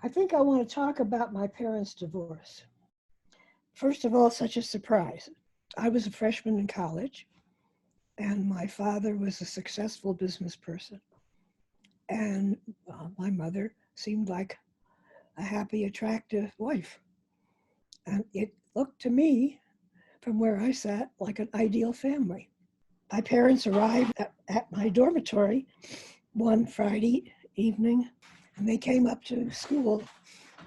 I think I want to talk about my parents' divorce. First of all, such a surprise. I was a freshman in college, and my father was a successful business person. And my mother seemed like a happy, attractive wife. And it looked to me, from where I sat, like an ideal family. My parents arrived at my dormitory one Friday evening, and they came up to school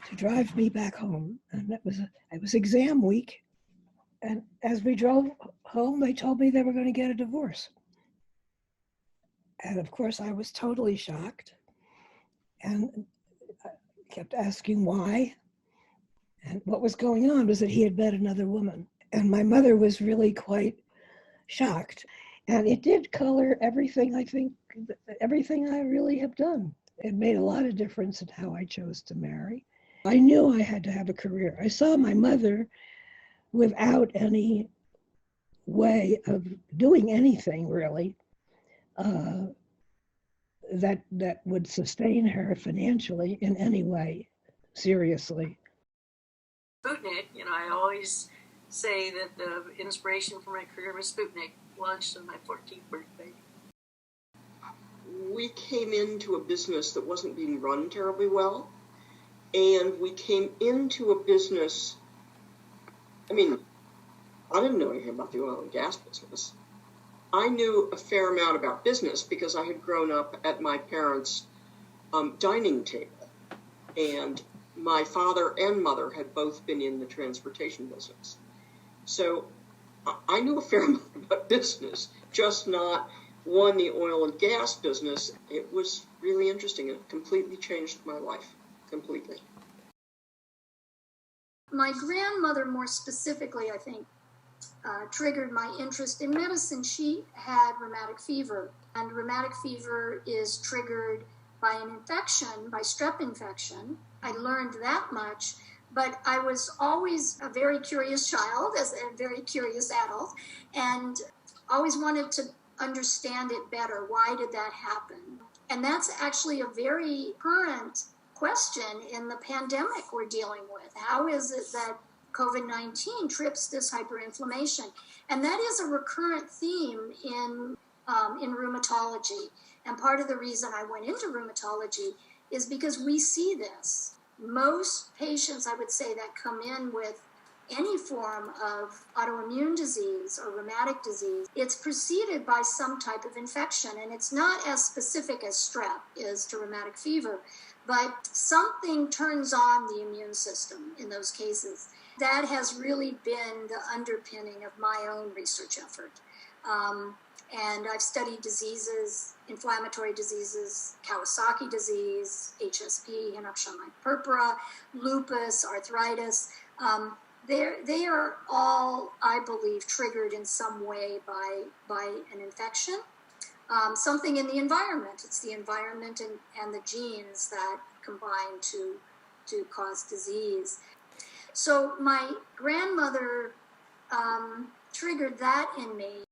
to drive me back home. And it was exam week. And as we drove home, they told me they were going to get a divorce. And of course, I was totally shocked and kept asking why. And what was going on was that he had met another woman. And my mother was really quite shocked. And it did color everything, I think, everything I really have done. It made a lot of difference in how I chose to marry. I knew I had to have a career. I saw my mother without any way of doing anything really that would sustain her financially in any way, seriously. Sputnik, I always say that the inspiration for my career was Sputnik, launched on my 14th birthday. We came into a business that wasn't being run terribly well, and we came into a business, I didn't know anything about the oil and gas business. I knew a fair amount about business because I had grown up at my parents' dining table, and my father and mother had both been in the transportation business. So I knew a fair amount about business, just not the oil and gas business. It was really interesting. It completely changed my life, completely. My grandmother, more specifically, I think, triggered my interest in medicine. She had rheumatic fever, and rheumatic fever is triggered by an infection, by strep infection. I learned that much, but I was always a very curious child, as a very curious adult, and always wanted to understand it better. Why did that happen? And that's actually a very current question in the pandemic we're dealing with. How is it that COVID-19 trips this hyperinflammation? And that is a recurrent theme in rheumatology. And part of the reason I went into rheumatology is because we see this. Most patients, I would say, that come in with any form of autoimmune disease or rheumatic disease, it's preceded by some type of infection. And it's not as specific as strep is to rheumatic fever, but something turns on the immune system in those cases. That has really been the underpinning of my own research effort. And I've studied diseases, inflammatory diseases, Kawasaki disease, HSP, Henoch-Schönlein purpura, lupus, arthritis. They are all, I believe, triggered in some way by an infection. Something in the environment. It's the environment and the genes that combine to cause disease. So my grandmother triggered that in me.